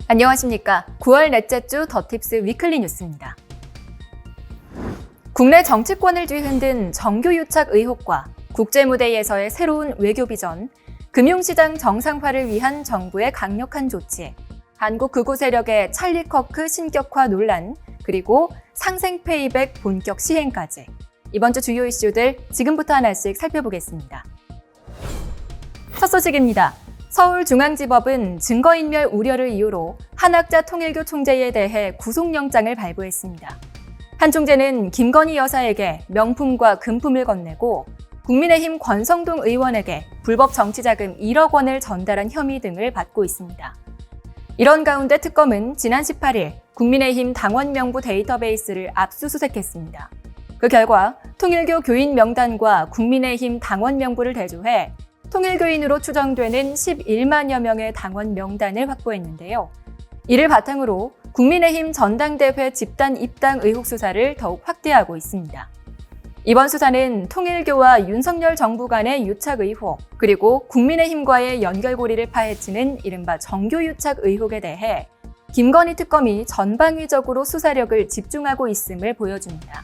안녕하십니까. 9월 넷째 주 더팁스 위클리 뉴스입니다. 국내 정치권을 뒤흔든 정교유착 의혹과 국제무대에서의 새로운 외교 비전, 금융시장 정상화를 위한 정부의 강력한 조치, 한국 극우 세력의 찰리 커크 신격화 논란, 그리고 상생 페이백 본격 시행까지 이번 주 주요 이슈들 지금부터 하나씩 살펴보겠습니다. 첫 소식입니다. 서울중앙지법은 증거인멸 우려를 이유로 한학자 통일교 총재에 대해 구속영장을 발부했습니다. 한 총재는 김건희 여사에게 명품과 금품을 건네고 국민의힘 권성동 의원에게 불법 정치자금 1억 원을 전달한 혐의 등을 받고 있습니다. 이런 가운데 특검은 지난 18일 국민의힘 당원 명부 데이터베이스를 압수수색했습니다. 그 결과 통일교 교인 명단과 국민의힘 당원 명부를 대조해 통일교인으로 추정되는 11만여 명의 당원 명단을 확보했는데요. 이를 바탕으로 국민의힘 전당대회 집단 입당 의혹 수사를 더욱 확대하고 있습니다. 이번 수사는 통일교와 윤석열 정부 간의 유착 의혹, 그리고 국민의힘과의 연결고리를 파헤치는 이른바 정교유착 의혹에 대해 김건희 특검이 전방위적으로 수사력을 집중하고 있음을 보여줍니다.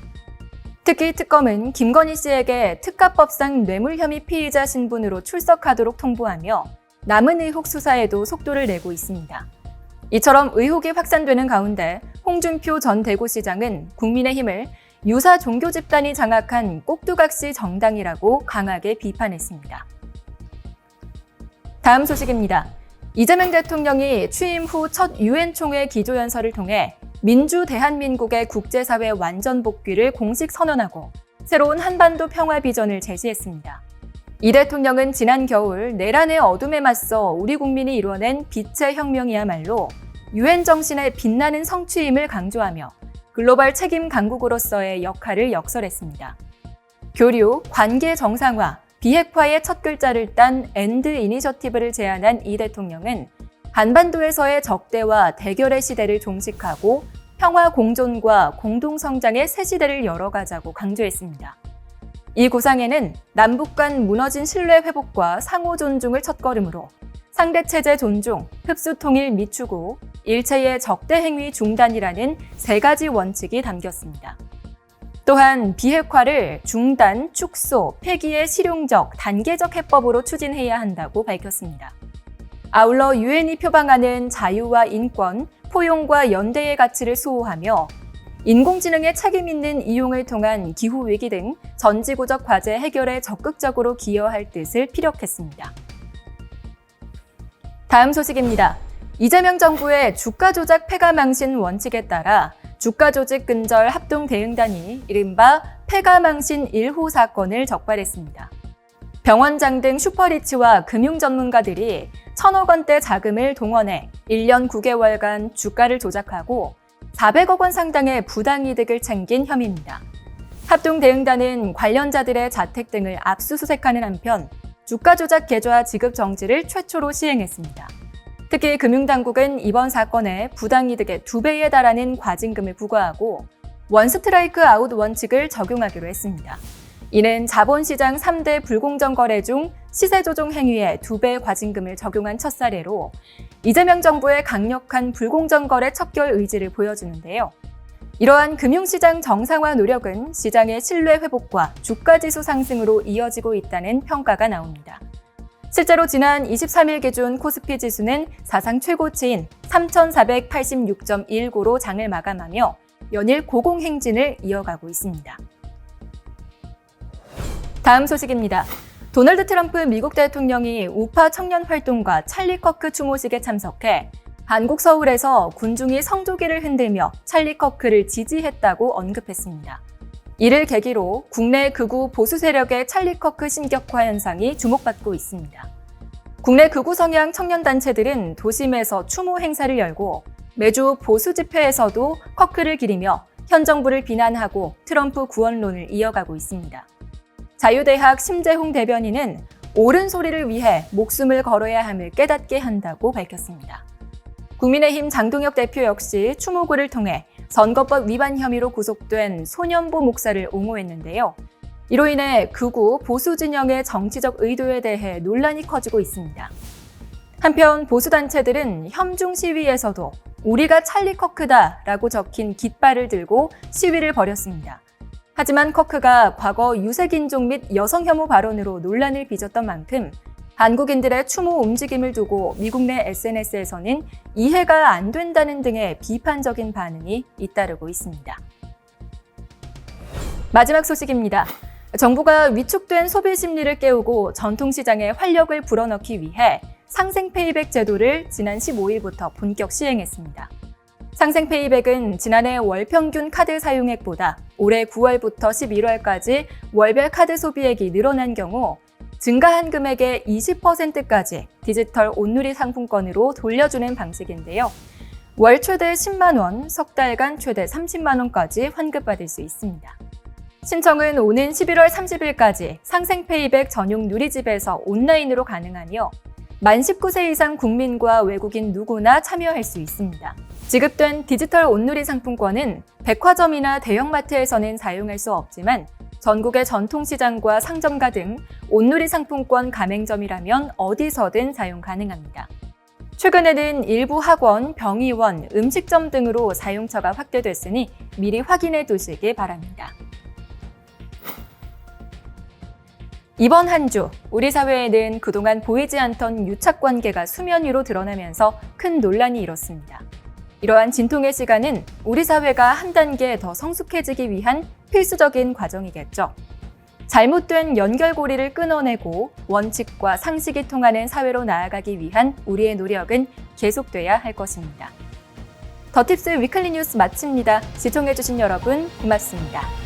특히 특검은 김건희 씨에게 특가법상 뇌물 혐의 피의자 신분으로 출석하도록 통보하며 남은 의혹 수사에도 속도를 내고 있습니다. 이처럼 의혹이 확산되는 가운데 홍준표 전 대구시장은 국민의힘을 유사 종교 집단이 장악한 꼭두각시 정당이라고 강하게 비판했습니다. 다음 소식입니다. 이재명 대통령이 취임 후 첫 유엔 총회 기조연설을 통해 민주 대한민국의 국제사회 완전 복귀를 공식 선언하고 새로운 한반도 평화 비전을 제시했습니다. 이 대통령은 지난 겨울 내란의 어둠에 맞서 우리 국민이 이뤄낸 빛의 혁명이야말로 유엔 정신의 빛나는 성취임을 강조하며 글로벌 책임 강국으로서의 역할을 역설했습니다. 교류, 관계 정상화, 비핵화의 첫 글자를 딴 엔드 이니셔티브를 제안한 이 대통령은 한반도에서의 적대와 대결의 시대를 종식하고 평화 공존과 공동 성장의 새 시대를 열어가자고 강조했습니다. 이 구상에는 남북 간 무너진 신뢰 회복과 상호 존중을 첫걸음으로 상대 체제 존중, 흡수 통일 미추고 일체의 적대 행위 중단이라는 세 가지 원칙이 담겼습니다. 또한 비핵화를 중단, 축소, 폐기의 실용적, 단계적 해법으로 추진해야 한다고 밝혔습니다. 아울러 유엔이 표방하는 자유와 인권, 포용과 연대의 가치를 수호하며 인공지능의 책임 있는 이용을 통한 기후위기 등 전지구적 과제 해결에 적극적으로 기여할 뜻을 피력했습니다. 다음 소식입니다. 이재명 정부의 주가 조작 폐가 망신 원칙에 따라 주가 조직 근절 합동대응단이 이른바 폐가 망신 1호 사건을 적발했습니다. 병원장 등 슈퍼리치와 금융 전문가들이 1,000억 원대 자금을 동원해 1년 9개월간 주가를 조작하고 400억 원 상당의 부당이득을 챙긴 혐의입니다. 합동대응단은 관련자들의 자택 등을 압수수색하는 한편 주가 조작 계좌 지급 정지를 최초로 시행했습니다. 특히 금융당국은 이번 사건에 부당이득의 2배에 달하는 과징금을 부과하고 원스트라이크 아웃 원칙을 적용하기로 했습니다. 이는 자본시장 3대 불공정 거래 중 시세 조종 행위에 2배 과징금을 적용한 첫 사례로 이재명 정부의 강력한 불공정 거래 척결 의지를 보여주는데요. 이러한 금융시장 정상화 노력은 시장의 신뢰 회복과 주가지수 상승으로 이어지고 있다는 평가가 나옵니다. 실제로 지난 23일 기준 코스피 지수는 사상 최고치인 3,486.19로 장을 마감하며 연일 고공행진을 이어가고 있습니다. 다음 소식입니다. 도널드 트럼프 미국 대통령이 우파 청년 활동가 찰리 커크 추모식에 참석해 한국 서울에서 군중이 성조기를 흔들며 찰리 커크를 지지했다고 언급했습니다. 이를 계기로 국내 극우 보수 세력의 찰리 커크 신격화 현상이 주목받고 있습니다. 국내 극우 성향 청년단체들은 도심에서 추모 행사를 열고 매주 보수 집회에서도 커크를 기리며 현 정부를 비난하고 트럼프 구원론을 이어가고 있습니다. 자유대학 심재홍 대변인은 옳은 소리를 위해 목숨을 걸어야 함을 깨닫게 한다고 밝혔습니다. 국민의힘 장동혁 대표 역시 추모글을 통해 선거법 위반 혐의로 구속된 소년보 목사를 옹호했는데요. 이로 인해 극우 보수 진영의 정치적 의도에 대해 논란이 커지고 있습니다. 한편 보수단체들은 현중 시위에서도 우리가 찰리 커크다 라고 적힌 깃발을 들고 시위를 벌였습니다. 하지만 커크가 과거 유색인종 및 여성 혐오 발언으로 논란을 빚었던 만큼 한국인들의 추모 움직임을 두고 미국 내 SNS에서는 이해가 안 된다는 등의 비판적인 반응이 잇따르고 있습니다. 마지막 소식입니다. 정부가 위축된 소비 심리를 깨우고 전통시장에 활력을 불어넣기 위해 상생페이백 제도를 지난 15일부터 본격 시행했습니다. 상생페이백은 지난해 월 평균 카드 사용액보다 올해 9월부터 11월까지 월별 카드 소비액이 늘어난 경우 증가한 금액의 20%까지 디지털 온누리 상품권으로 돌려주는 방식인데요. 월 최대 10만 원, 석 달간 최대 30만 원까지 환급받을 수 있습니다. 신청은 오는 11월 30일까지 상생페이백 전용 누리집에서 온라인으로 가능하며 만 19세 이상 국민과 외국인 누구나 참여할 수 있습니다. 지급된 디지털 온누리 상품권은 백화점이나 대형마트에서는 사용할 수 없지만 전국의 전통시장과 상점가 등 온누리 상품권 가맹점이라면 어디서든 사용 가능합니다. 최근에는 일부 학원, 병의원, 음식점 등으로 사용처가 확대됐으니 미리 확인해 두시기 바랍니다. 이번 한 주, 우리 사회에는 그동안 보이지 않던 유착관계가 수면 위로 드러나면서 큰 논란이 일었습니다. 이러한 진통의 시간은 우리 사회가 한 단계 더 성숙해지기 위한 필수적인 과정이겠죠. 잘못된 연결고리를 끊어내고 원칙과 상식이 통하는 사회로 나아가기 위한 우리의 노력은 계속돼야 할 것입니다. 더팁스 위클리 뉴스 마칩니다. 시청해주신 여러분 고맙습니다.